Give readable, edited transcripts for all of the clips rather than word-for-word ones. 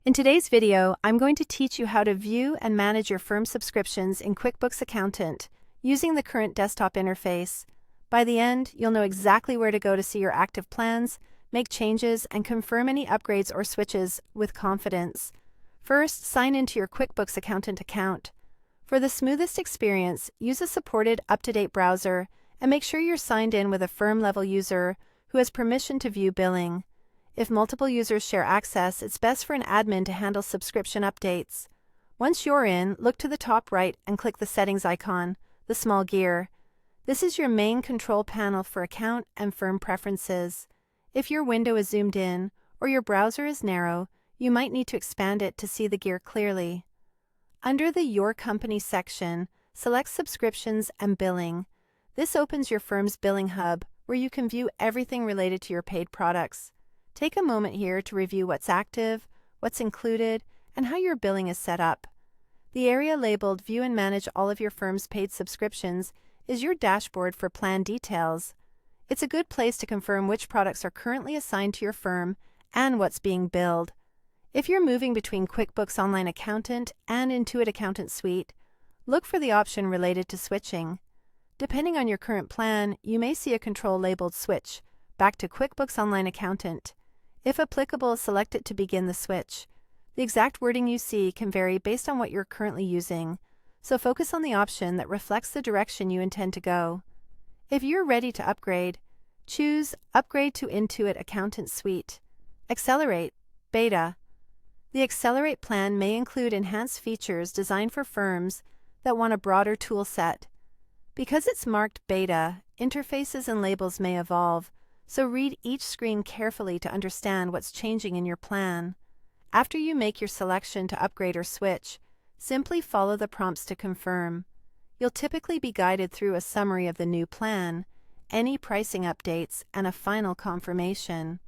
In today's video, I'm going to teach you how to view and manage your firm subscriptions in QuickBooks Accountant using the current desktop interface. By the end, you'll know exactly where to go to see your active plans, make changes, and confirm any upgrades or switches with confidence. First, sign into your QuickBooks Accountant account. For the smoothest experience, use a supported up-to-date browser and make sure you're signed in with a firm-level user who has permission to view billing. If multiple users share access, it's best for an admin to handle subscription updates. Once you're in, look to the top right and click the Settings icon, the small gear. This is your main control panel for account and firm preferences. If your window is zoomed in or your browser is narrow, you might need to expand it to see the gear clearly. Under the Your Company section, select Subscriptions and Billing. This opens your firm's billing hub, where you can view everything related to your paid products. Take a moment here to review what's active, what's included, and how your billing is set up. The area labeled View and Manage All of Your Firm's Paid Subscriptions is your dashboard for plan details. It's a good place to confirm which products are currently assigned to your firm and what's being billed. If you're moving between QuickBooks Online Accountant and Intuit Accountant Suite, look for the option related to switching. Depending on your current plan, you may see a control labeled Switch back to QuickBooks Online Accountant. If applicable, select it to begin the switch. The exact wording you see can vary based on what you're currently using, so focus on the option that reflects the direction you intend to go. If you're ready to upgrade, choose Upgrade to Intuit Accountant Suite. Accelerate, Beta. The Accelerate plan may include enhanced features designed for firms that want a broader tool set. Because it's marked Beta, interfaces and labels may evolve, so read each screen carefully to understand what's changing in your plan. After you make your selection to upgrade or switch, simply follow the prompts to confirm. You'll typically be guided through a summary of the new plan, any pricing updates, and a final confirmation.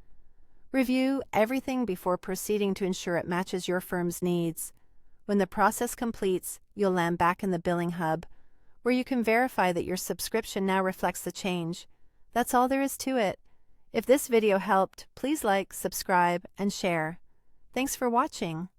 Review everything before proceeding to ensure it matches your firm's needs. When the process completes, you'll land back in the billing hub, where you can verify that your subscription now reflects the change. That's all there is to it. If this video helped, please like, subscribe, and share. Thanks for watching.